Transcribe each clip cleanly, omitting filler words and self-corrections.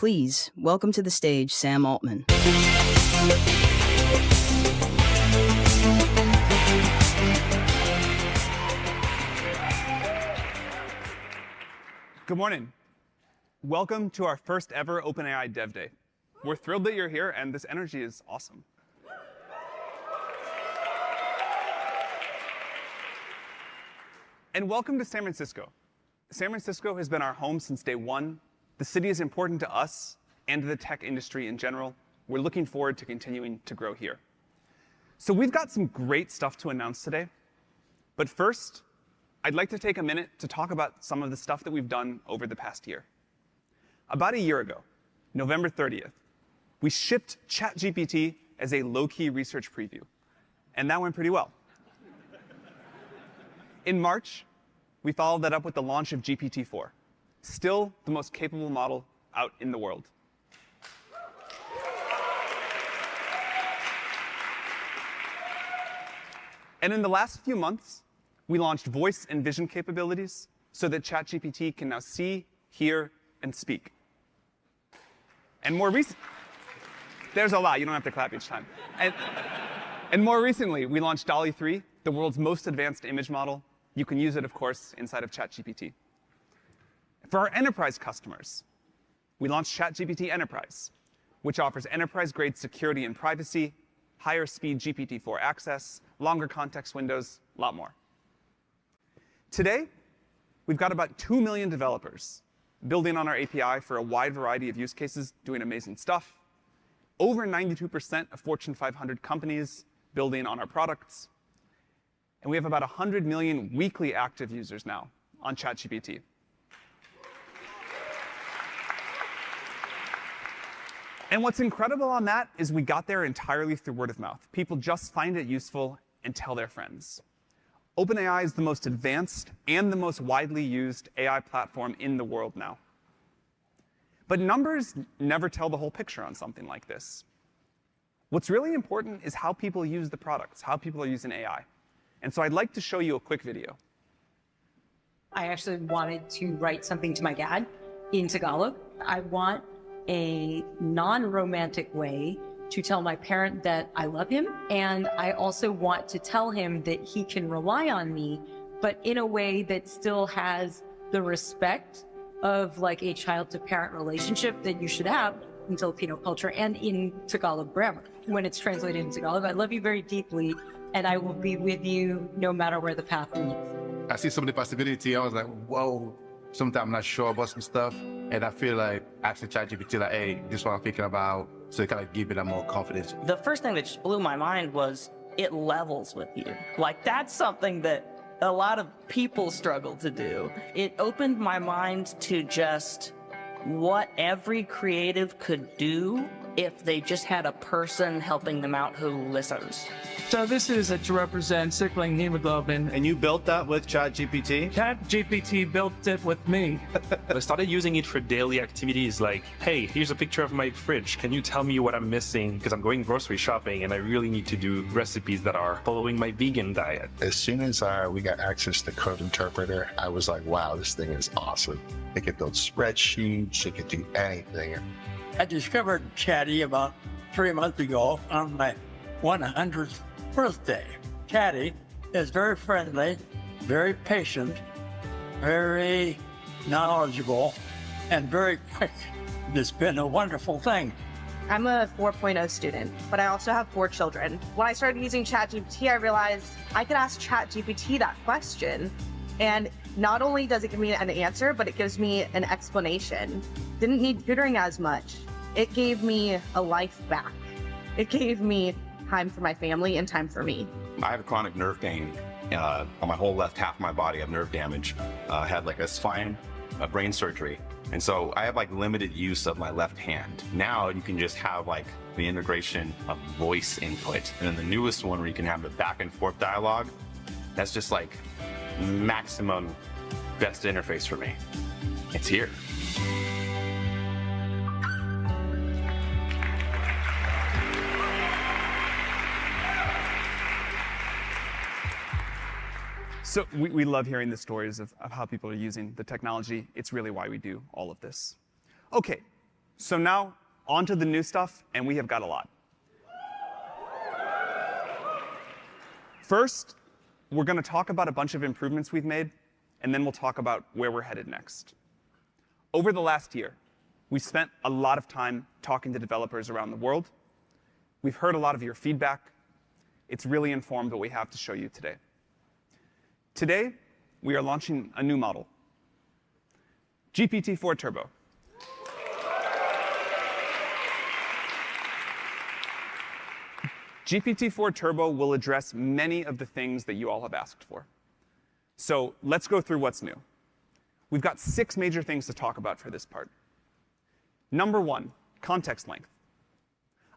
Please welcome to the stage Sam Altman. Good morning. Welcome to our first ever OpenAI Dev Day. We're thrilled that you're here, and this energy is awesome. And welcome to San Francisco. San Francisco has been our home since day one. The city is important to us and to the tech industry in general. We're looking forward to continuing to grow here. So we've got some great stuff to announce today. But first, I'd like to take a minute to talk about some of the stuff that we've done over the past year. About a year ago, November 30th, we shipped ChatGPT as a low-key research preview, and that went pretty well. In March, we followed that up with the launch of GPT-4, still the most capable model out in the world. And in the last few months, we launched voice and vision capabilities so that ChatGPT can now see, hear, and speak. And more recently, there's a lot, you don't have to clap each time. And more recently, we launched DALL-E 3, the world's most advanced image model. You can use it, of course, inside of ChatGPT. For our enterprise customers, we launched ChatGPT Enterprise, which offers enterprise-grade security and privacy, higher speed GPT-4 access, longer context windows, a lot more. Today, we've got about 2 million developers building on our API for a wide variety of use cases, doing amazing stuff. Over 92% of Fortune 500 companies building on our products. And we have about 100 million weekly active users now on ChatGPT. And what's incredible on that is we got there entirely through word of mouth. People just find it useful and tell their friends. OpenAI is the most advanced and the most widely used AI platform in the world now. But numbers never tell the whole picture on something like this. What's really important is how people use the products, how people are using AI. And so I'd like to show you a quick video. I actually wanted to write something to my dad in Tagalog. I want a non-romantic way to tell my parent that I love him. And I also want to tell him that he can rely on me, but in a way that still has the respect of like a child to parent relationship that you should have in Filipino culture and in Tagalog grammar. When it's translated in Tagalog, I love you very deeply, and I will be with you no matter where the path leads. I see some of the possibility. I was like, whoa, sometimes I'm not sure about some stuff. And I feel like asking ChatGPT, like, hey, this is what I'm thinking about. So it kind of give it more confidence. The first thing that just blew my mind was it levels with you. Like, that's something that a lot of people struggle to do. It opened my mind to just what every creative could do if they just had a person helping them out who listens. So this is to represent sickling hemoglobin. And you built that with ChatGPT? ChatGPT built it with me. I started using it for daily activities like, hey, here's a picture of my fridge. Can you tell me what I'm missing? Because I'm going grocery shopping and I really need to do recipes that are following my vegan diet. As soon as we got access to Code Interpreter, I was like, wow, this thing is awesome. It can build spreadsheets, it can do anything. I discovered Chatty about 3 months ago on my 100th birthday. Chatty is very friendly, very patient, very knowledgeable, and very quick. It's been a wonderful thing. I'm a 4.0 student, but I also have 4 children. When I started using ChatGPT, I realized I could ask ChatGPT that question, and not only does it give me an answer, but it gives me an explanation. Didn't need tutoring as much. It gave me a life back. It gave me time for my family and time for me. I have chronic nerve pain on my whole left half of my body. I have nerve damage. I had like a spine, brain surgery. And so I have like limited use of my left hand. Now you can just have like the integration of voice input. And then the newest one where you can have the back and forth dialogue, that's just like maximum best interface for me. It's here. So we love hearing the stories of how people are using the technology. It's really why we do all of this. Okay, So now, on to the new stuff, and we have got a lot. First, we're going to talk about a bunch of improvements we've made, and then we'll talk about where we're headed next. Over the last year, we spent a lot of time talking to developers around the world. We've heard a lot of your feedback. It's really informed what we have to show you today. Today, we are launching a new model, GPT-4 Turbo. GPT-4 Turbo will address many of the things that you all have asked for. So let's go through what's new. We've got 6 major things to talk about for this part. Number 1, context length.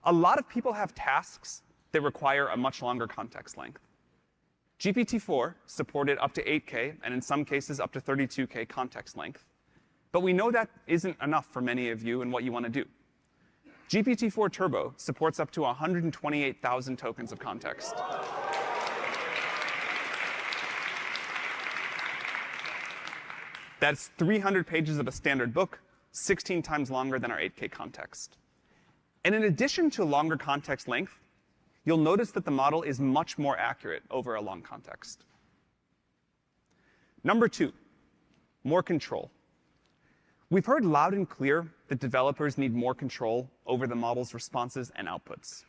A lot of people have tasks that require a much longer context length. GPT-4 supported up to 8K, and in some cases up to 32K context length. But we know that isn't enough for many of you and what you want to do. GPT-4 Turbo supports up to 128,000 tokens of context. That's 300 pages of a standard book, 16 times longer than our 8K context. And in addition to longer context length, you'll notice that the model is much more accurate over a long context. Number 2, more control. We've heard loud and clear that developers need more control over the model's responses and outputs.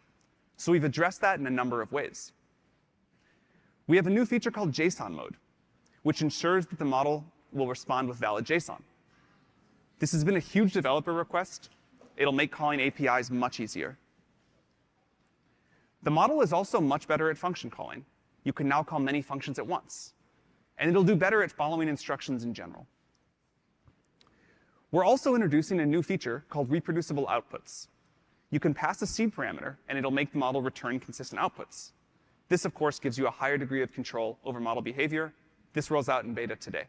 So we've addressed that in a number of ways. We have a new feature called JSON mode, which ensures that the model will respond with valid JSON. This has been a huge developer request. It'll make calling APIs much easier. The model is also much better at function calling. You can now call many functions at once. And it'll do better at following instructions in general. We're also introducing a new feature called reproducible outputs. You can pass a seed parameter, and it'll make the model return consistent outputs. This, of course, gives you a higher degree of control over model behavior. This rolls out in beta today.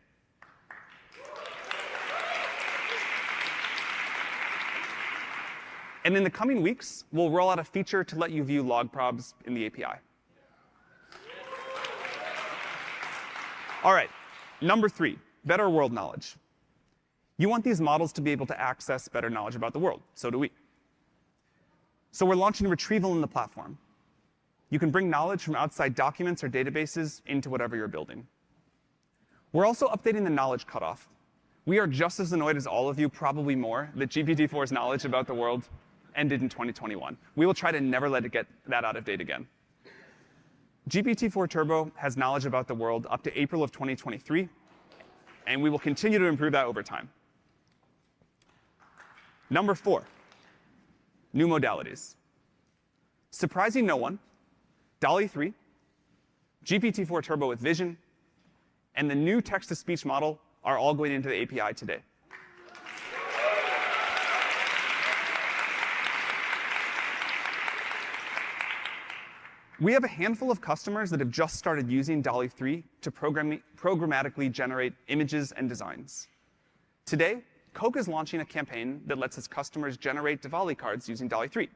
And in the coming weeks, we'll roll out a feature to let you view log probs in the API. All right, number 3, better world knowledge. You want these models to be able to access better knowledge about the world. So do we. So we're launching Retrieval in the platform. You can bring knowledge from outside documents or databases into whatever you're building. We're also updating the knowledge cutoff. We are just as annoyed as all of you, probably more, that GPT-4's knowledge about the world ended in 2021. We will try to never let it get that out of date again. GPT-4 Turbo has knowledge about the world up to April of 2023, and we will continue to improve that over time. Number 4, new modalities. Surprising no one, DALL-E 3, GPT-4 Turbo with vision, and the new text-to-speech model are all going into the API today. We have a handful of customers that have just started using DALL-E 3 to programmatically generate images and designs. Today, Coke is launching a campaign that lets its customers generate Diwali cards using DALL-E 3.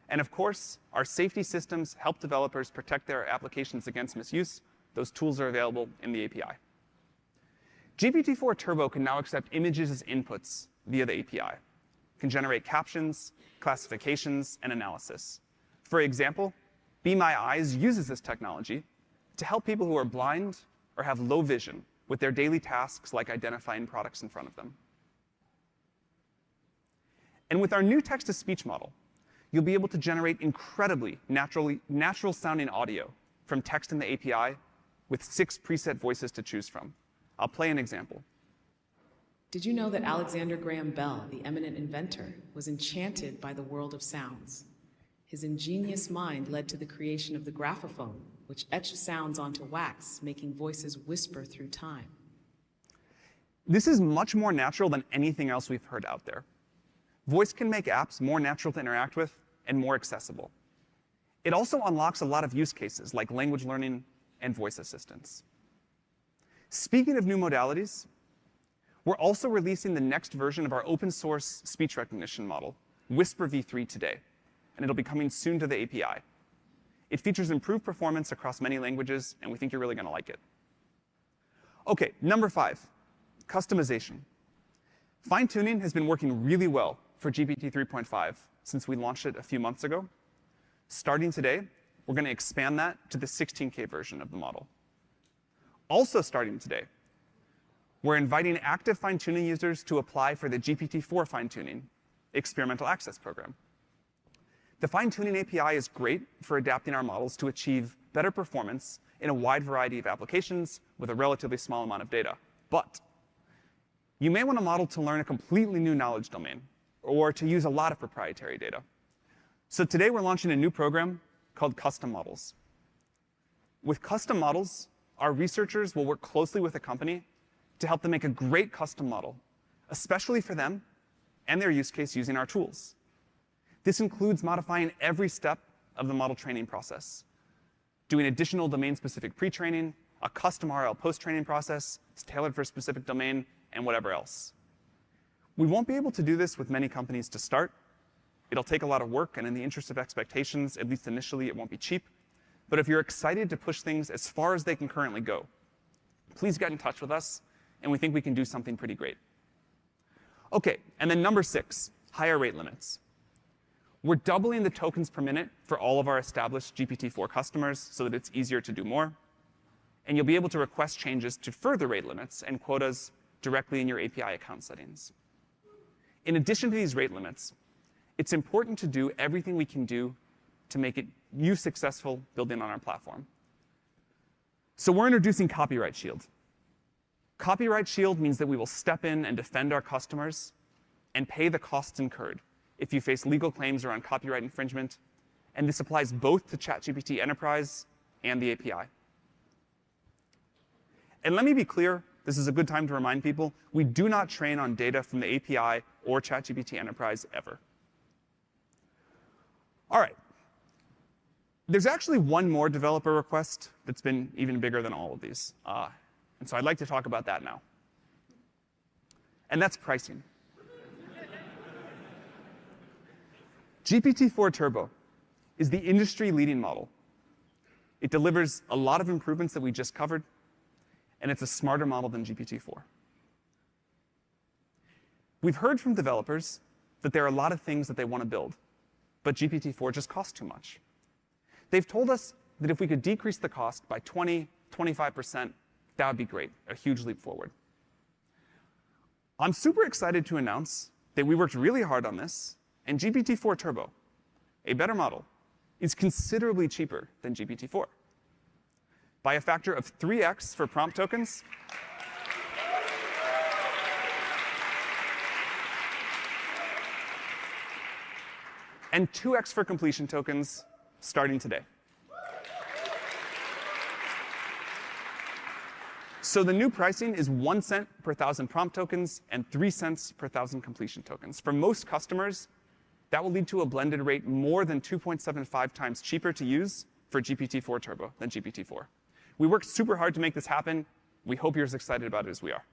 And of course, our safety systems help developers protect their applications against misuse. Those tools are available in the API. GPT-4 Turbo can now accept images as inputs via the API. It can generate captions, classifications, and analysis. For example, Be My Eyes uses this technology to help people who are blind or have low vision with their daily tasks like identifying products in front of them. And with our new text-to-speech model, you'll be able to generate incredibly natural-sounding audio from text in the API with 6 preset voices to choose from. I'll play an example. Did you know that Alexander Graham Bell, the eminent inventor, was enchanted by the world of sounds? His ingenious mind led to the creation of the graphophone, which etched sounds onto wax, making voices whisper through time. This is much more natural than anything else we've heard out there. Voice can make apps more natural to interact with and more accessible. It also unlocks a lot of use cases like language learning and voice assistance. Speaking of new modalities, we're also releasing the next version of our open source speech recognition model, Whisper v3, today, and it'll be coming soon to the API. It features improved performance across many languages, and we think you're really going to like it. OK, number 5, customization. Fine-tuning has been working really well for GPT 3.5 since we launched it a few months ago. Starting today, we're going to expand that to the 16K version of the model. Also starting today, we're inviting active fine-tuning users to apply for the GPT-4 fine-tuning experimental access program. The fine-tuning API is great for adapting our models to achieve better performance in a wide variety of applications with a relatively small amount of data. But you may want a model to learn a completely new knowledge domain or to use a lot of proprietary data. So today we're launching a new program called Custom Models. With custom models, our researchers will work closely with a company to help them make a great custom model, especially for them and their use case using our tools. This includes modifying every step of the model training process, doing additional domain-specific pre-training, a custom RL post-training process tailored for a specific domain, and whatever else. We won't be able to do this with many companies to start. It'll take a lot of work, and in the interest of expectations, at least initially, it won't be cheap. But if you're excited to push things as far as they can currently go, please get in touch with us, and we think we can do something pretty great. OK, and then number 6, higher rate limits. We're doubling the tokens per minute for all of our established GPT-4 customers so that it's easier to do more. And you'll be able to request changes to further rate limits and quotas directly in your API account settings. In addition to these rate limits, it's important to do everything we can do to make you successful building on our platform. So we're introducing Copyright Shield. Copyright Shield means that we will step in and defend our customers and pay the costs incurred if you face legal claims around copyright infringement, and this applies both to ChatGPT Enterprise and the API. And let me be clear, this is a good time to remind people, we do not train on data from the API or ChatGPT Enterprise ever. All right. There's actually one more developer request that's been even bigger than all of these. And so I'd like to talk about that now. And that's pricing. GPT-4 Turbo is the industry-leading model. It delivers a lot of improvements that we just covered, and it's a smarter model than GPT-4. We've heard from developers that there are a lot of things that they want to build, but GPT-4 just costs too much. They've told us that if we could decrease the cost by 20, 25%, that would be great, a huge leap forward. I'm super excited to announce that we worked really hard on this, and GPT-4 Turbo, a better model, is considerably cheaper than GPT-4. By a factor of 3x for prompt tokens, and 2x for completion tokens starting today. So the new pricing is 1 cent per 1,000 prompt tokens and 3 cents per 1,000 completion tokens. For most customers, that will lead to a blended rate more than 2.75 times cheaper to use for GPT-4 Turbo than GPT-4. We worked super hard to make this happen. We hope you're as excited about it as we are.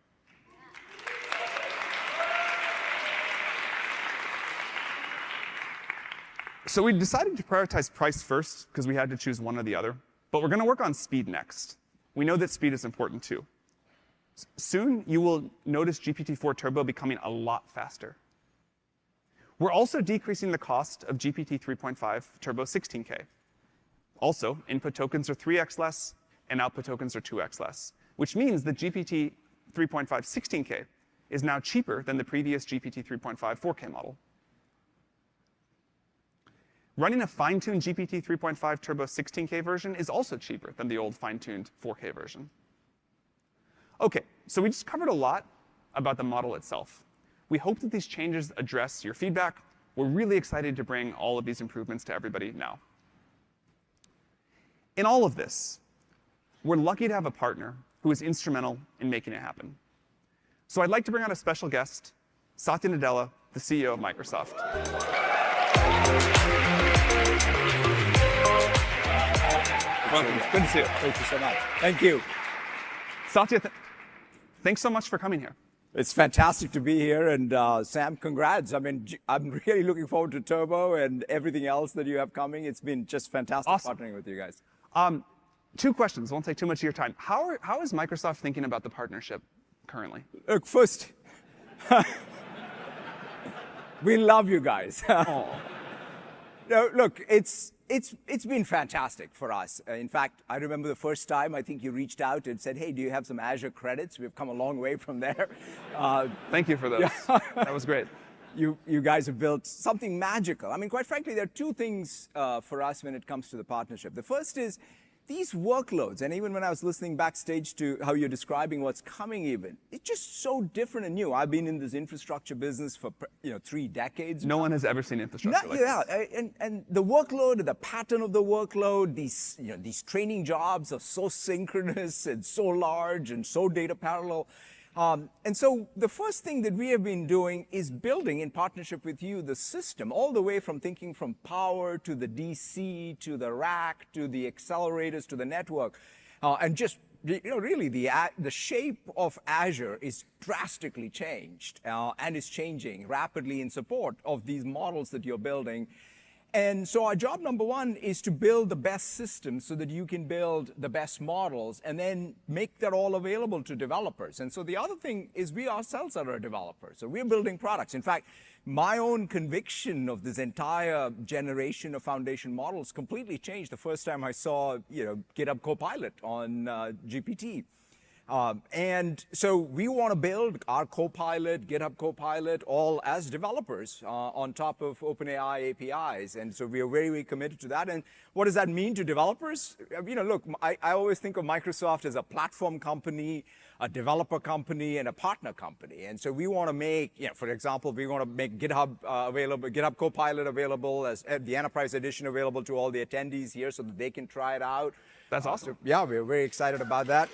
So we decided to prioritize price first because we had to choose one or the other. But we're going to work on speed next. We know that speed is important too. Soon, you will notice GPT-4 Turbo becoming a lot faster. We're also decreasing the cost of GPT 3.5 Turbo 16K. Also, input tokens are 3x less, and output tokens are 2x less, which means that GPT 3.5 16K is now cheaper than the previous GPT 3.5 4K model. Running a fine-tuned GPT 3.5 Turbo 16K version is also cheaper than the old fine-tuned 4K version. OK, so we just covered a lot about the model itself. We hope that these changes address your feedback. We're really excited to bring all of these improvements to everybody now. In all of this, we're lucky to have a partner who is instrumental in making it happen. So I'd like to bring on a special guest, Satya Nadella, the CEO of Microsoft. Welcome. Good to see you. Thank you so much. Thank you. Satya, thanks so much for coming here. It's fantastic to be here, and Sam, congrats. I mean, I'm really looking forward to Turbo and everything else that you have coming. It's been just fantastic partnering with you guys. 2 questions. Won't take too much of your time. How is Microsoft thinking about the partnership currently? Look, first, We love you guys. Oh. No, look, it's been fantastic for us. In fact, I remember the first time I think you reached out and said, "Hey, do you have some Azure credits?" We've come a long way from there. Thank you for those. That was great. You guys have built something magical. I mean, quite frankly, there are two things for us when it comes to the partnership. The first is these workloads, and even when I was listening backstage to how you're describing what's coming even, it's just so different and new. I've been in this infrastructure business for 3 decades. No one has ever seen infrastructure like this. And the workload, the pattern of the workload, these training jobs are so synchronous and so large and so data parallel. And so the first thing that we have been doing is building, in partnership with you, the system, all the way from thinking from power to the DC, to the rack, to the accelerators, to the network. And just, really the shape of Azure is drastically changed and is changing rapidly in support of these models that you're building. And so our job number one is to build the best systems so that you can build the best models and then make that all available to developers. And so the other thing is we ourselves are a developer. So we're building products. In fact, my own conviction of this entire generation of foundation models completely changed the first time I saw, GitHub Copilot on GPT. And so we want to build our Copilot, GitHub Copilot, all as developers on top of OpenAI APIs. And so we are very, very committed to that. And what does that mean to developers? Look, I always think of Microsoft as a platform company, a developer company, and a partner company. And so we want to make, for example, we want to make GitHub available, GitHub Copilot available as the enterprise edition available to all the attendees here so that they can try it out. That's awesome. So, yeah, we're very excited about that.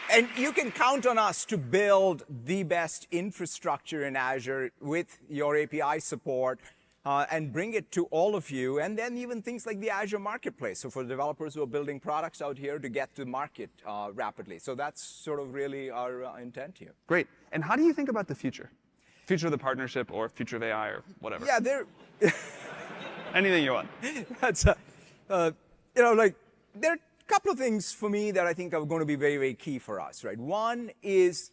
And you can count on us to build the best infrastructure in Azure with your API support and bring it to all of you. And then even things like the Azure Marketplace. So for developers who are building products out here to get to market rapidly. So that's sort of really our intent here. Great. And how do you think about the future? Future of the partnership or future of AI or whatever? Yeah, there. Anything you want. That's, there are couple of things for me that I think are going to be very, very key for us, right? One is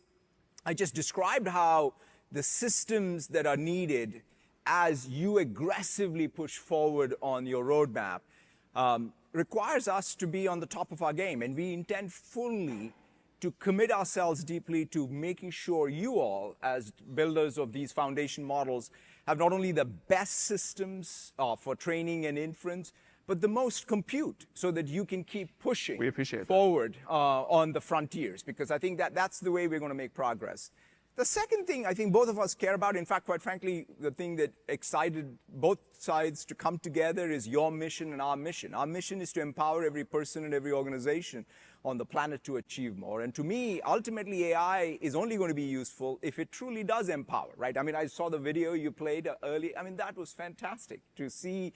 I just described how the systems that are needed as you aggressively push forward on your roadmap requires us to be on the top of our game. And we intend fully to commit ourselves deeply to making sure you all, as builders of these foundation models, have not only the best systems for training and inference, but the most compute so that you can keep pushing forward on the frontiers, because I think that's the way we're going to make progress. The second thing I think both of us care about, in fact, quite frankly, the thing that excited both sides to come together is your mission and our mission. Our mission is to empower every person and every organization on the planet to achieve more. And to me, ultimately, AI is only going to be useful if it truly does empower, right? I mean, I saw the video you played earlier. I mean, that was fantastic to see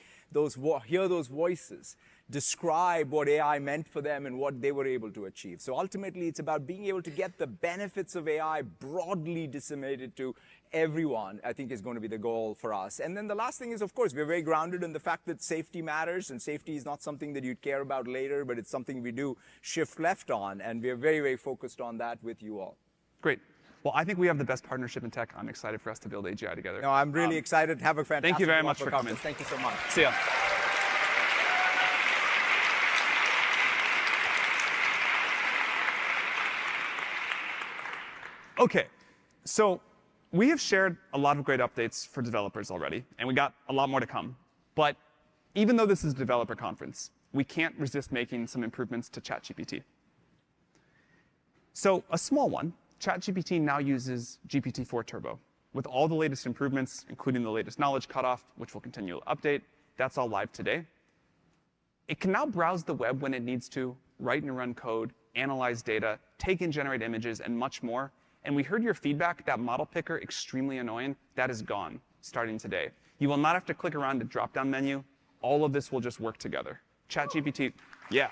hear those voices describe what AI meant for them and what they were able to achieve. So ultimately, it's about being able to get the benefits of AI broadly disseminated to everyone, I think is going to be the goal for us. And then the last thing is, of course, we're very grounded in the fact that safety matters, and safety is not something that you'd care about later, but it's something we do shift left on, and we're very, very focused on that with you all. Great. Well, I think we have the best partnership in tech. I'm excited for us to build AGI together. No, I'm really excited. Have a fantastic Thank you very much for coming. Thank you so much. See ya. Okay, so we have shared a lot of great updates for developers already, and we got a lot more to come. But even though this is a developer conference, we can't resist making some improvements to ChatGPT. So a small one, ChatGPT now uses GPT-4 Turbo with all the latest improvements, including the latest knowledge cutoff, which will continue to update. That's all live today. It can now browse the web when it needs to, write and run code, analyze data, take and generate images, and much more. And we heard your feedback, that model picker, extremely annoying. That is gone starting today. You will not have to click around the drop-down menu. All of this will just work together. ChatGPT, yeah.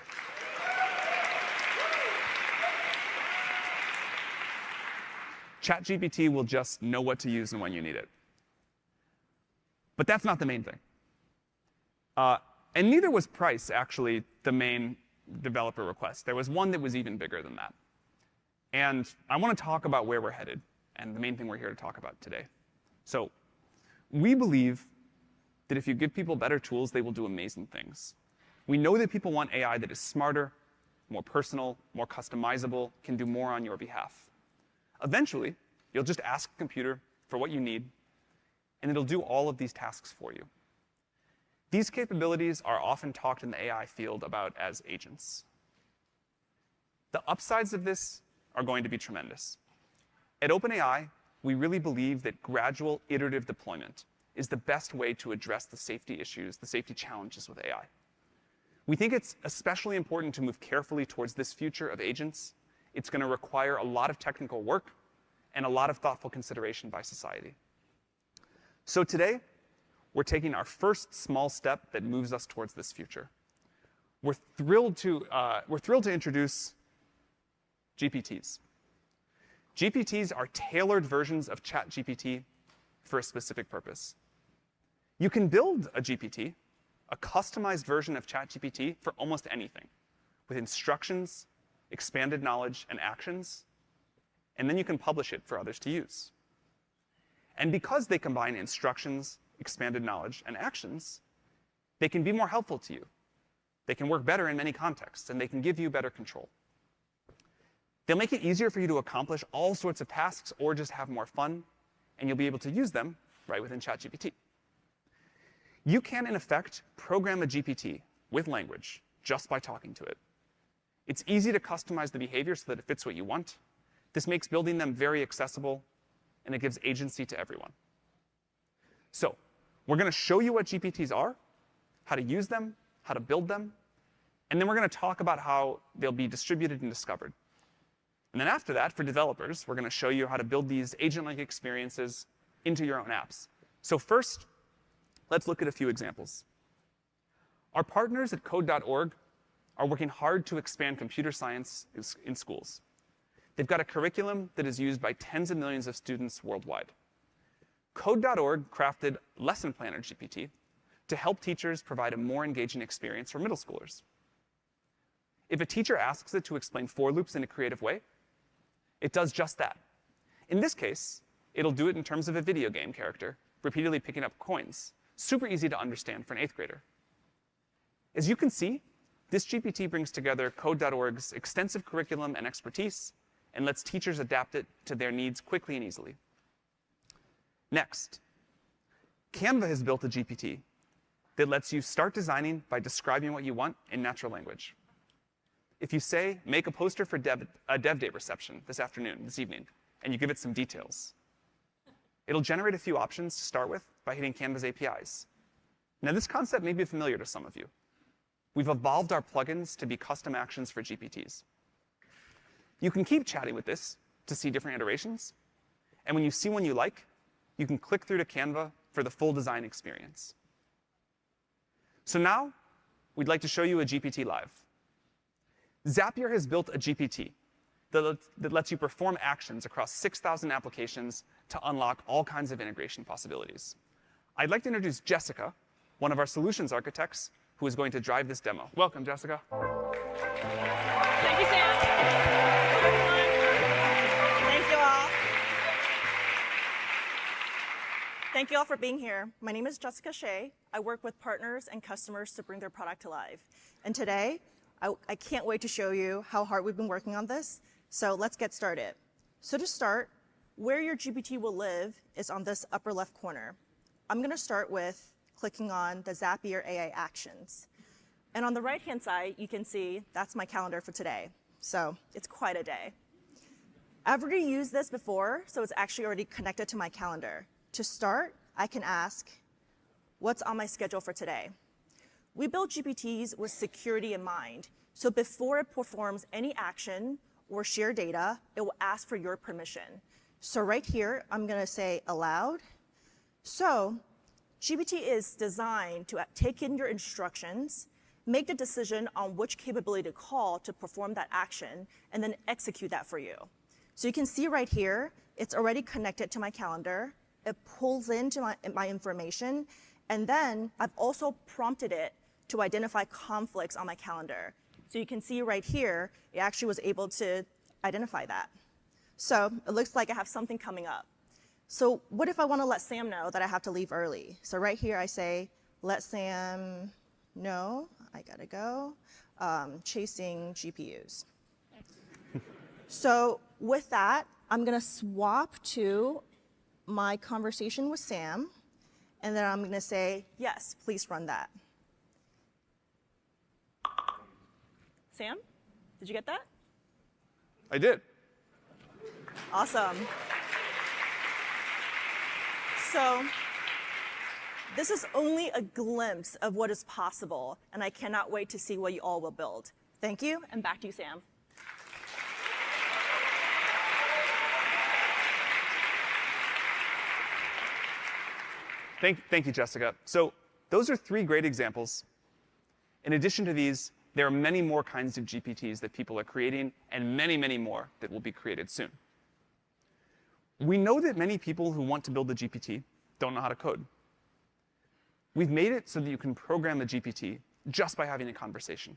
ChatGPT will just know what to use and when you need it. But that's not the main thing. And neither was price, actually, the main developer request. There was one that was even bigger than that. And I want to talk about where we're headed. and the main thing we're here to talk about today. So we believe that if you give people better tools, they will do amazing things. We know that people want AI that is smarter, more personal, more customizable, can do more on your behalf. Eventually, you'll just ask a computer for what you need, and it'll do all of these tasks for you. These capabilities are often talked in the AI field about as agents. The upsides of this are going to be tremendous. At OpenAI, we really believe that gradual iterative deployment is the best way to address the safety issues, the safety challenges with AI. We think it's especially important to move carefully towards this future of agents. It's going to require a lot of technical work and a lot of thoughtful consideration by society. So today, we're taking our first small step that moves us towards this future. We're thrilled to introduce GPTs. GPTs are tailored versions of ChatGPT for a specific purpose. You can build a GPT, a customized version of ChatGPT for almost anything, with instructions, expanded knowledge, and actions, and then you can publish it for others to use. And because they combine instructions, expanded knowledge, and actions, they can be more helpful to you. They can work better in many contexts, and they can give you better control. They'll make it easier for you to accomplish all sorts of tasks or just have more fun, and you'll be able to use them right within ChatGPT. You can, in effect, program a GPT with language just by talking to it. It's easy to customize the behavior so that it fits what you want. This makes building them very accessible, and it gives agency to everyone. So we're going to show you what GPTs are, how to use them, how to build them, and then we're going to talk about how they'll be distributed and discovered. And then after that, for developers, we're going to show you how to build these agent-like experiences into your own apps. So first, let's look at a few examples. Our partners at code.org are working hard to expand computer science in schools. They've got a curriculum that is used by tens of millions of students worldwide. Code.org crafted Lesson Planner GPT to help teachers provide a more engaging experience for middle schoolers. If a teacher asks it to explain for loops in a creative way, it does just that. In this case, it'll do it in terms of a video game character, repeatedly picking up coins. Super easy to understand for an 8th grader. As you can see, this GPT brings together Code.org's extensive curriculum and expertise and lets teachers adapt it to their needs quickly and easily. Next, Canva has built a GPT that lets you start designing by describing what you want in natural language. If you say, make a poster for a dev day reception this evening, and you give it some details, it'll generate a few options to start with by hitting Canva's APIs. Now, this concept may be familiar to some of you. We've evolved our plugins to be custom actions for GPTs. You can keep chatting with this to see different iterations, and when you see one you like, you can click through to Canva for the full design experience. So now, we'd like to show you a GPT live. Zapier has built a GPT that lets you perform actions across 6,000 applications to unlock all kinds of integration possibilities. I'd like to introduce Jessica, one of our solutions architects, who is going to drive this demo. Welcome, Jessica. Thank you, Sam. Thank you all. Thank you all for being here. My name is Jessica Shea. I work with partners and customers to bring their product to life. And today, I can't wait to show you how hard we've been working on this. So let's get started. So to start, where your GPT will live is on this upper left corner. I'm going to start with clicking on the Zapier AI actions. And on the right-hand side, you can see that's my calendar for today. So it's quite a day. I've already used this before, so it's actually already connected to my calendar. To start, I can ask, what's on my schedule for today? We build GPTs with security in mind. So before it performs any action or share data, it will ask for your permission. So right here, I'm going to say aloud. So GPT is designed to take in your instructions, make the decision on which capability to call to perform that action, and then execute that for you. So you can see right here, it's already connected to my calendar. It pulls into my information, and then I've also prompted it to identify conflicts on my calendar. So you can see right here, it actually was able to identify that. So it looks like I have something coming up. So what if I want to let Sam know that I have to leave early? So right here I say, let Sam know I gotta go, chasing GPUs. So with that, I'm gonna swap to my conversation with Sam, and then I'm gonna say, yes, please run that. Sam, did you get that? I did. Awesome. So this is only a glimpse of what is possible, and I cannot wait to see what you all will build. Thank you, and back to you, Sam. Thank you, Jessica. So those are 3 great examples. In addition to these, there are many more kinds of GPTs that people are creating, and many, many more that will be created soon. We know that many people who want to build a GPT don't know how to code. We've made it so that you can program a GPT just by having a conversation.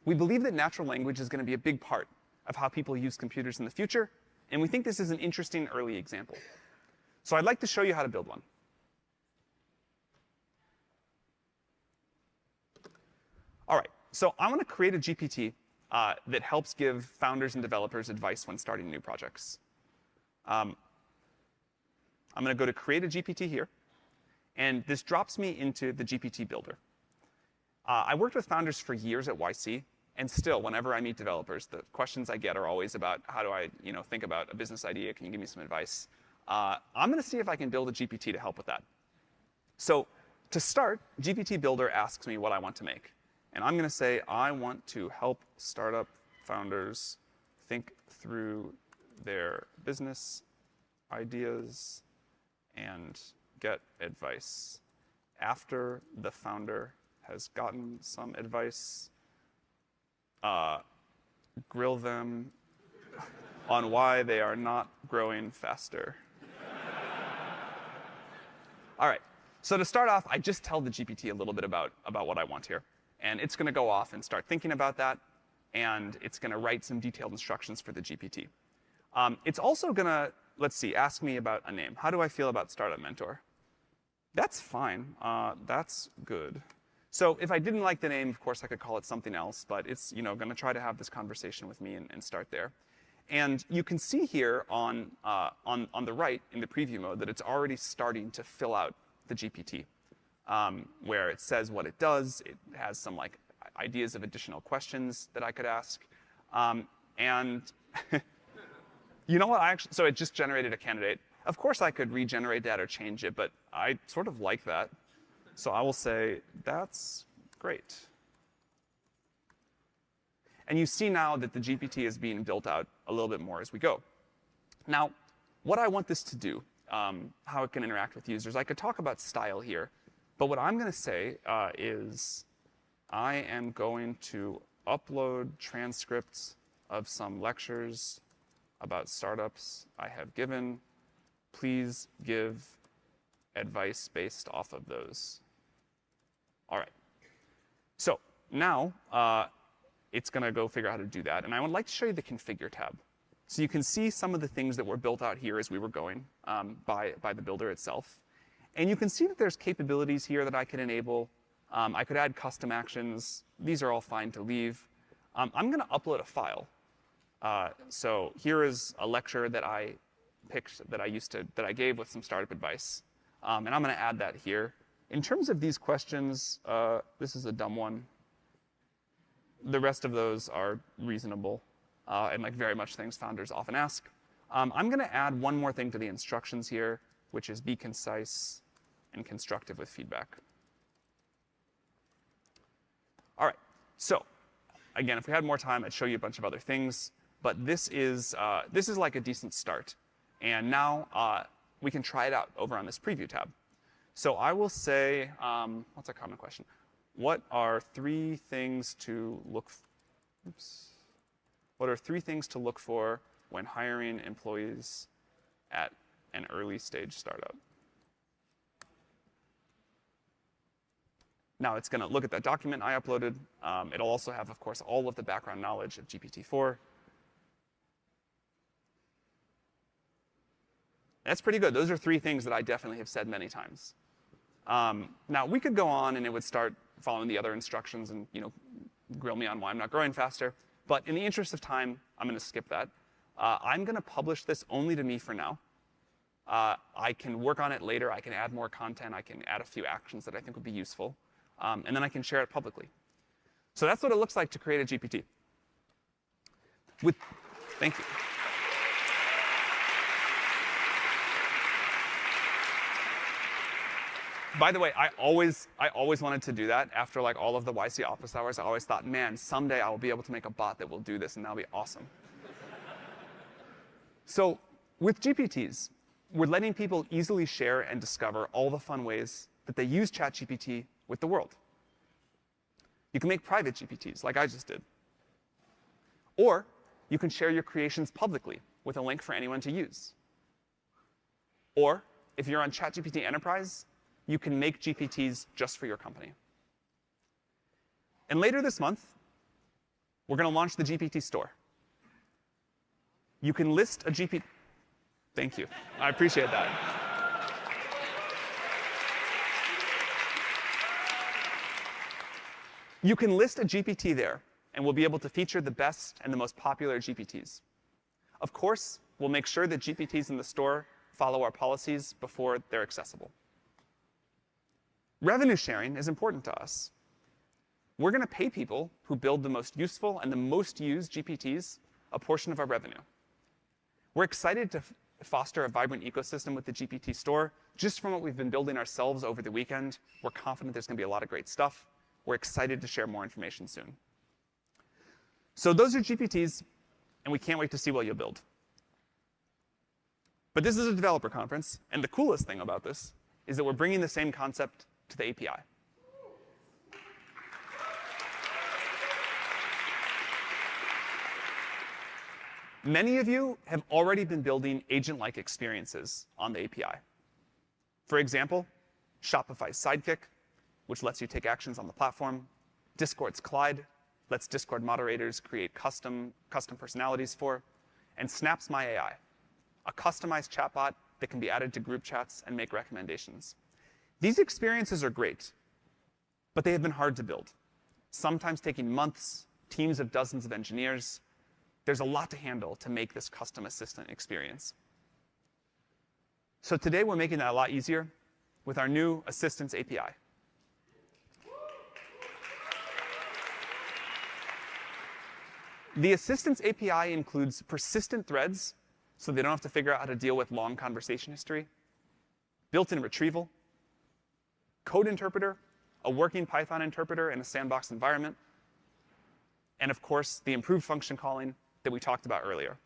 We believe that natural language is going to be a big part of how people use computers in the future, and we think this is an interesting early example. So I'd like to show you how to build one. All right, so I want to create a GPT that helps give founders and developers advice when starting new projects. I'm going to go to Create a GPT here, and this drops me into the GPT builder. I worked with founders for years at YC, and still, whenever I meet developers, the questions I get are always about how do I think about a business idea? Can you give me some advice? I'm going to see if I can build a GPT to help with that. So to start, GPT Builder asks me what I want to make. And I'm going to say, I want to help startup founders think through their business ideas and get advice. After the founder has gotten some advice, grill them on why they are not growing faster. All right, so to start off, I just tell the GPT a little bit about what I want here. And it's going to go off and start thinking about that, and it's going to write some detailed instructions for the GPT. It's also going to, let's see, ask me about a name. How do I feel about Startup Mentor? That's fine. That's good. So if I didn't like the name, of course, I could call it something else, but it's going to try to have this conversation with me and start there. And you can see here on the right in the preview mode that it's already starting to fill out the GPT. Where it says what it does. It has some ideas of additional questions that I could ask. And you know what? So it just generated a candidate. Of course, I could regenerate that or change it, but I sort of like that. So I will say, that's great. And you see now that the GPT is being built out a little bit more as we go. Now, what I want this to do, how it can interact with users, I could talk about style here. But what I'm going to say is I am going to upload transcripts of some lectures about startups I have given. Please give advice based off of those. All right. So now it's going to go figure out how to do that. And I would like to show you the Configure tab. So you can see some of the things that were built out here as we were going by the builder itself. And you can see that there's capabilities here that I can enable. I could add custom actions. These are all fine to leave. I'm going to upload a file. So here is a lecture that I picked that I gave with some startup advice. And I'm going to add that here. In terms of these questions, this is a dumb one. The rest of those are reasonable and very much things founders often ask. I'm going to add one more thing to the instructions here, which is be concise and constructive with feedback. All right, so again, if we had more time, I'd show you a bunch of other things, but this is like a decent start. And now we can try it out over on this preview tab. So I will say, what's a common question? What are 3 things to look What are 3 things to look for when hiring employees at an early stage startup? Now it's going to look at that document I uploaded. It'll also have, of course, all of the background knowledge of GPT-4. That's pretty good. Those are 3 things that I definitely have said many times. Now, we could go on and it would start following the other instructions and grill me on why I'm not growing faster. But in the interest of time, I'm going to skip that. I'm going to publish this only to me for now. I can work on it later. I can add more content. I can add a few actions that I think would be useful. And then I can share it publicly. So that's what it looks like to create a GPT. Thank you. By the way, I always wanted to do that. After like all of the YC office hours, I always thought, man, someday I will be able to make a bot that will do this, and that'll be awesome. So with GPTs, we're letting people easily share and discover all the fun ways that they use ChatGPT with the world. You can make private GPTs, like I just did. Or you can share your creations publicly with a link for anyone to use. Or if you're on ChatGPT Enterprise, you can make GPTs just for your company. And later this month, we're going to launch the GPT store. You can list a GPT. Thank you. I appreciate that. You can list a GPT there, and we'll be able to feature the best and the most popular GPTs. Of course, we'll make sure that GPTs in the store follow our policies before they're accessible. Revenue sharing is important to us. We're going to pay people who build the most useful and the most used GPTs a portion of our revenue. We're excited to foster a vibrant ecosystem with the GPT store. Just from what we've been building ourselves over the weekend, we're confident there's going to be a lot of great stuff. We're excited to share more information soon. So those are GPTs, and we can't wait to see what you'll build. But this is a developer conference, and the coolest thing about this is that we're bringing the same concept to the API. Many of you have already been building agent-like experiences on the API. For example, Shopify's Sidekick, which lets you take actions on the platform. Discord's Clyde lets Discord moderators create custom personalities for. And Snap's My AI, a customized chatbot that can be added to group chats and make recommendations. These experiences are great, but they have been hard to build, sometimes taking months, teams of dozens of engineers. There's a lot to handle to make this custom assistant experience. So today, we're making that a lot easier with our new Assistants API. The Assistants API includes persistent threads, so they don't have to figure out how to deal with long conversation history, built-in retrieval, code interpreter, a working Python interpreter in a sandbox environment, and of course, the improved function calling that we talked about earlier.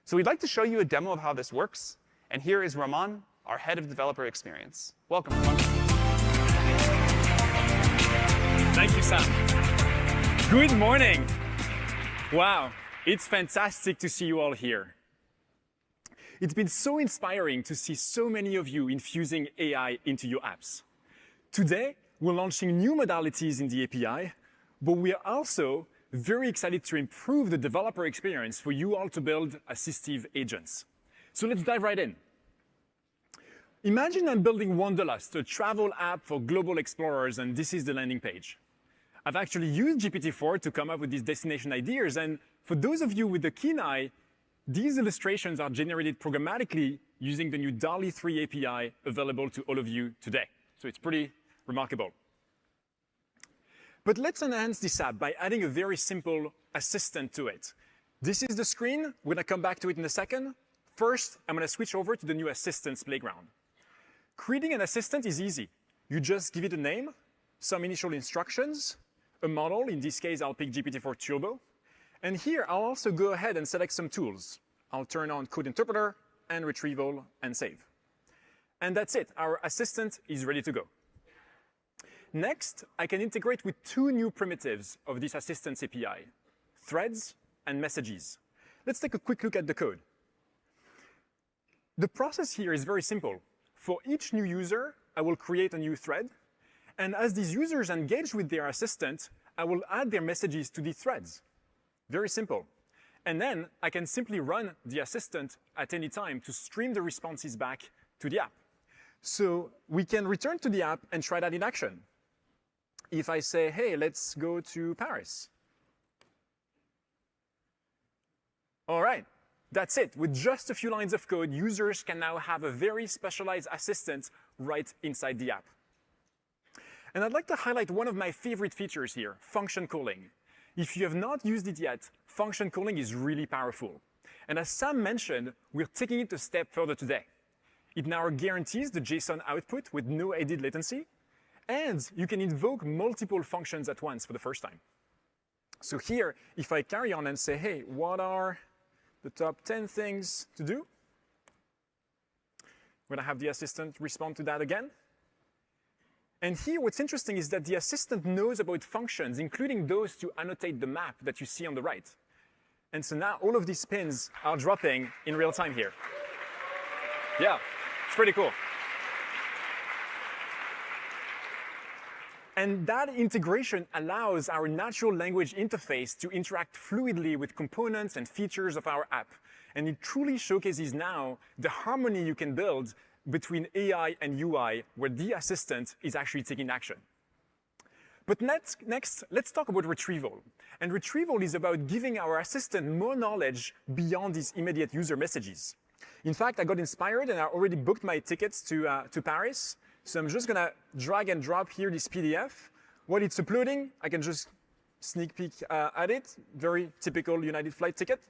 So we'd like to show you a demo of how this works, and here is Raman, our head of developer experience. Welcome, Raman. Thank you, Sam. Good morning. Wow, it's fantastic to see you all here. It's been so inspiring to see so many of you infusing AI into your apps. Today, we're launching new modalities in the API, but we are also very excited to improve the developer experience for you all to build assistive agents. So let's dive right in. Imagine I'm building Wanderlust, a travel app for global explorers, and this is the landing page. I've actually used GPT-4 to come up with these destination ideas, and for those of you with a keen eye, these illustrations are generated programmatically using the new DALL-E 3 API available to all of you today. So it's pretty remarkable. But let's enhance this app by adding a very simple assistant to it. This is the screen. We're going to come back to it in a second. First, I'm going to switch over to the new Assistants playground. Creating an assistant is easy. You just give it a name, some initial instructions, a model. In this case, I'll pick GPT-4 Turbo. And here, I'll also go ahead and select some tools. I'll turn on Code Interpreter and Retrieval and save. And that's it. Our assistant is ready to go. Next, I can integrate with two new primitives of this Assistants API, threads and messages. Let's take a quick look at the code. The process here is very simple. For each new user, I will create a new thread. And as these users engage with their assistant, I will add their messages to these threads. Very simple. And then I can simply run the assistant at any time to stream the responses back to the app. So we can return to the app and try that in action. If I say, hey, let's go to Paris. All right, that's it. With just a few lines of code, users can now have a very specialized assistant right inside the app. And I'd like to highlight one of my favorite features here, function calling. If you have not used it yet, function calling is really powerful. And as Sam mentioned, we're taking it a step further today. It now guarantees the JSON output with no added latency, and you can invoke multiple functions at once for the first time. So here, if I carry on and say, hey, what are the top 10 things to do? I'm going to have the assistant respond to that again. And here, what's interesting is that the assistant knows about functions, including those to annotate the map that you see on the right. And so now all of these pins are dropping in real time here. Yeah, it's pretty cool. And that integration allows our natural language interface to interact fluidly with components and features of our app. And it truly showcases now the harmony you can build between AI and UI, where the assistant is actually taking action. But next, let's talk about retrieval. And retrieval is about giving our assistant more knowledge beyond these immediate user messages. In fact, I got inspired and I already booked my tickets to Paris. So I'm just gonna drag and drop here this PDF. While it's uploading, I can just sneak peek at it. Very typical United flight ticket.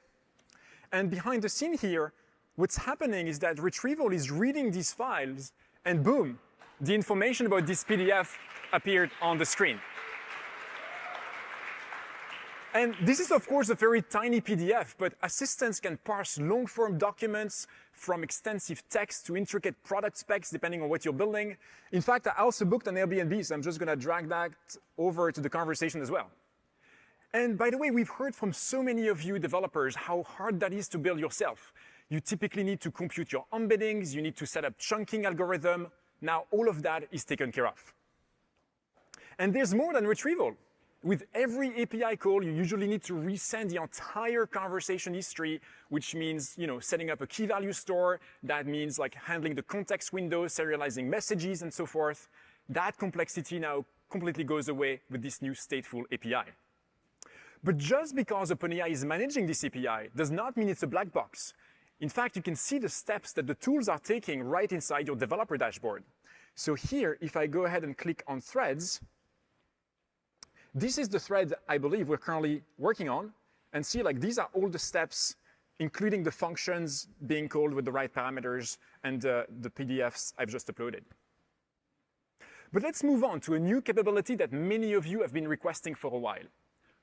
And behind the scene here, what's happening is that Retrieval is reading these files, and boom, the information about this PDF appeared on the screen. And this is, of course, a very tiny PDF, but assistants can parse long-form documents from extensive text to intricate product specs, depending on what you're building. In fact, I also booked an Airbnb, so I'm just going to drag that over to the conversation as well. And by the way, we've heard from so many of you developers how hard that is to build yourself. You typically need to compute your embeddings, you need to set up chunking algorithm. Now all of that is taken care of. And there's more than retrieval. With every API call, you usually need to resend the entire conversation history, which means, setting up a key value store. That means like handling the context window, serializing messages, and so forth. That complexity now completely goes away with this new stateful API. But just because OpenAI is managing this API does not mean it's a black box. In fact, you can see the steps that the tools are taking right inside your developer dashboard. So here, if I go ahead and click on threads, this is the thread I believe we're currently working on. And see, these are all the steps, including the functions being called with the right parameters and the PDFs I've just uploaded. But let's move on to a new capability that many of you have been requesting for a while.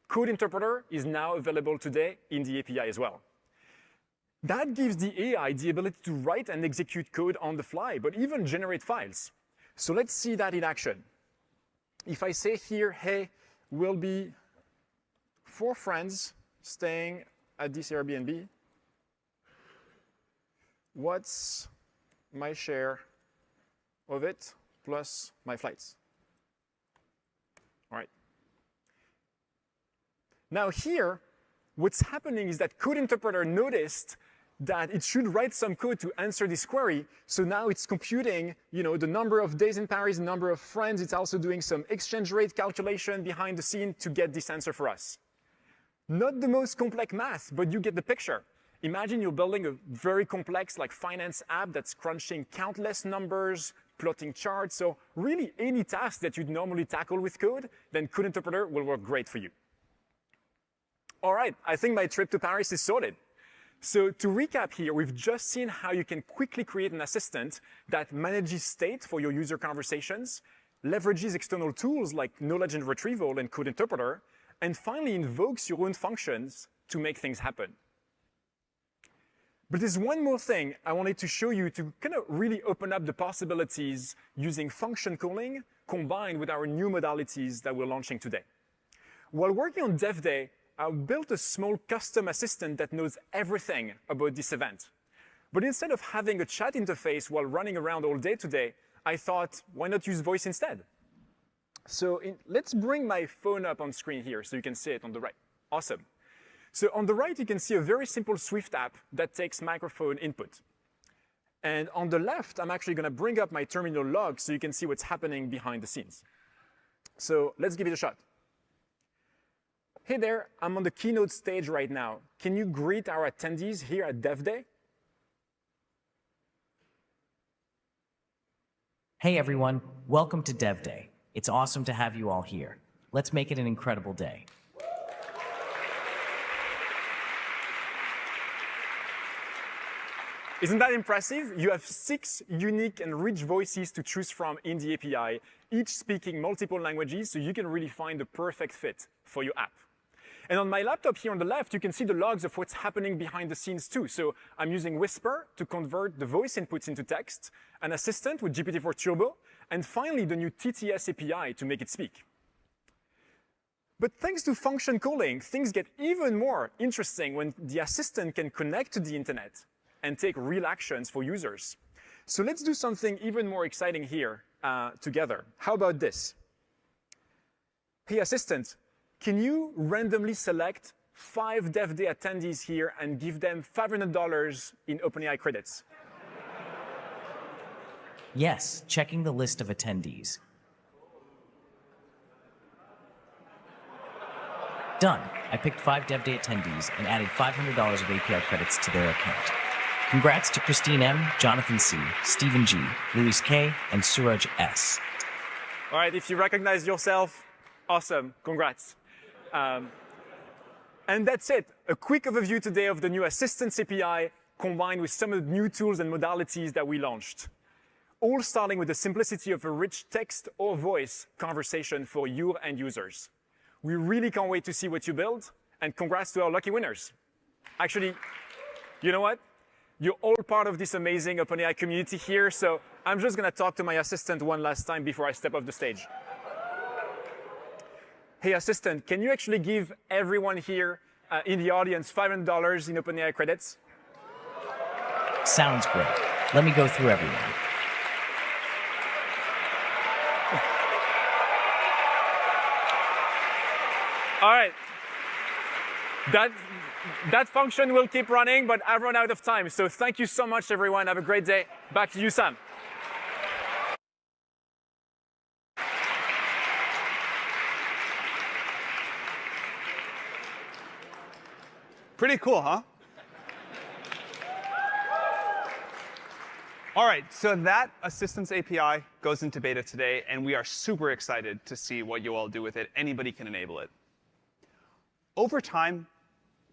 Code Interpreter is now available today in the API as well. That gives the AI the ability to write and execute code on the fly, but even generate files. So let's see that in action. If I say here, hey, we'll be 4 friends staying at this Airbnb, what's my share of it plus my flights? All right. Now here, what's happening is that Code Interpreter noticed that it should write some code to answer this query. So now it's computing, the number of days in Paris, the number of friends. It's also doing some exchange rate calculation behind the scene to get this answer for us. Not the most complex math, but you get the picture. Imagine you're building a very complex finance app that's crunching countless numbers, plotting charts. So really any task that you'd normally tackle with code, then Code Interpreter will work great for you. All right, I think my trip to Paris is sorted. So to recap here, we've just seen how you can quickly create an assistant that manages state for your user conversations, leverages external tools like knowledge and retrieval and Code Interpreter, and finally invokes your own functions to make things happen. But there's one more thing I wanted to show you to kind of really open up the possibilities using function calling combined with our new modalities that we're launching today. While working on Dev Day, I built a small custom assistant that knows everything about this event. But instead of having a chat interface while running around all day today, I thought, why not use voice instead? So let's bring my phone up on screen here so you can see it on the right. Awesome. So on the right, you can see a very simple Swift app that takes microphone input. And on the left, I'm actually going to bring up my terminal log so you can see what's happening behind the scenes. So let's give it a shot. Hey there, I'm on the keynote stage right now. Can you greet our attendees here at Dev Day? Hey everyone, welcome to Dev Day. It's awesome to have you all here. Let's make it an incredible day. Isn't that impressive? You have 6 unique and rich voices to choose from in the API, each speaking multiple languages, so you can really find the perfect fit for your app. And on my laptop here on the left, you can see the logs of what's happening behind the scenes too. So I'm using Whisper to convert the voice inputs into text, an assistant with GPT-4 Turbo, and finally the new TTS API to make it speak. But thanks to function calling, things get even more interesting when the assistant can connect to the internet and take real actions for users. So let's do something even more exciting here together. How about this? Hey, assistant, can you randomly select 5 Dev Day attendees here and give them $500 in OpenAI credits? Yes, checking the list of attendees. Done. I picked 5 Dev Day attendees and added $500 of API credits to their account. Congrats to Christine M., Jonathan C., Stephen G., Luis K., and Suraj S. All right, if you recognize yourself, awesome, congrats. And that's it, a quick overview today of the new Assistants API combined with some of the new tools and modalities that we launched. All starting with the simplicity of a rich text or voice conversation for your end users. We really can't wait to see what you build, and congrats to our lucky winners. Actually, you know what? You're all part of this amazing OpenAI community here, so I'm just going to talk to my assistant one last time before I step off the stage. Hey, assistant, can you actually give everyone here in the audience $500 in OpenAI credits? Sounds great. Let me go through everyone. All right. That function will keep running, but I've run out of time. So thank you so much, everyone. Have a great day. Back to you, Sam. Pretty cool, huh? All right, so that Assistants API goes into beta today, and we are super excited to see what you all do with it. Anybody can enable it. Over time,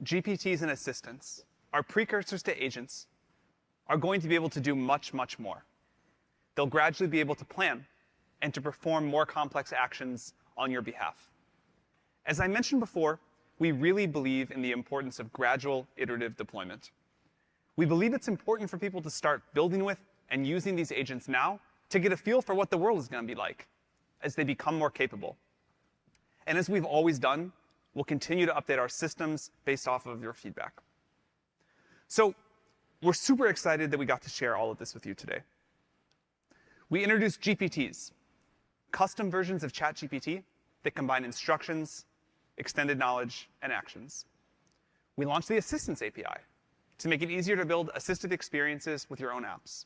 GPTs and assistants, our precursors to agents, are going to be able to do much, much more. They'll gradually be able to plan and to perform more complex actions on your behalf. As I mentioned before, we really believe in the importance of gradual, iterative deployment. We believe it's important for people to start building with and using these agents now to get a feel for what the world is going to be like as they become more capable. And as we've always done, we'll continue to update our systems based off of your feedback. So we're super excited that we got to share all of this with you today. We introduced GPTs, custom versions of ChatGPT that combine instructions, extended knowledge, and actions. We launched the Assistants API to make it easier to build assistive experiences with your own apps.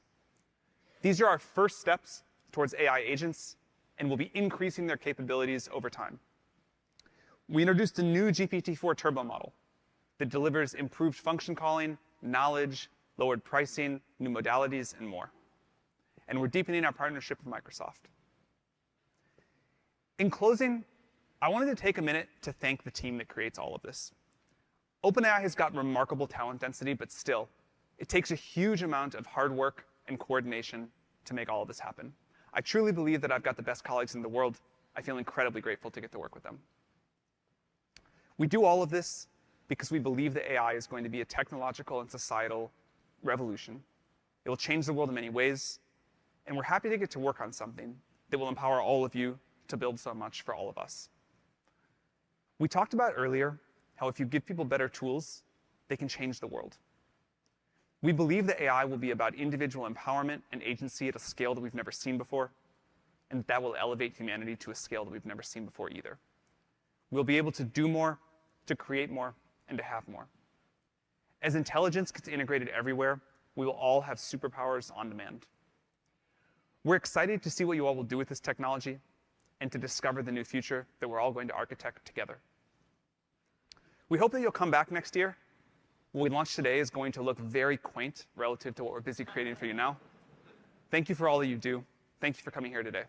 These are our first steps towards AI agents, and we'll be increasing their capabilities over time. We introduced a new GPT-4 Turbo model that delivers improved function calling, knowledge, lowered pricing, new modalities, and more. And we're deepening our partnership with Microsoft. In closing, I wanted to take a minute to thank the team that creates all of this. OpenAI has got remarkable talent density, but still, it takes a huge amount of hard work and coordination to make all of this happen. I truly believe that I've got the best colleagues in the world. I feel incredibly grateful to get to work with them. We do all of this because we believe that AI is going to be a technological and societal revolution. It will change the world in many ways, and we're happy to get to work on something that will empower all of you to build so much for all of us. We talked about earlier how if you give people better tools, they can change the world. We believe that AI will be about individual empowerment and agency at a scale that we've never seen before, and that will elevate humanity to a scale that we've never seen before either. We'll be able to do more, to create more, and to have more. As intelligence gets integrated everywhere, we will all have superpowers on demand. We're excited to see what you all will do with this technology and to discover the new future that we're all going to architect together. We hope that you'll come back next year. What we launched today is going to look very quaint relative to what we're busy creating for you now. Thank you for all that you do. Thank you for coming here today.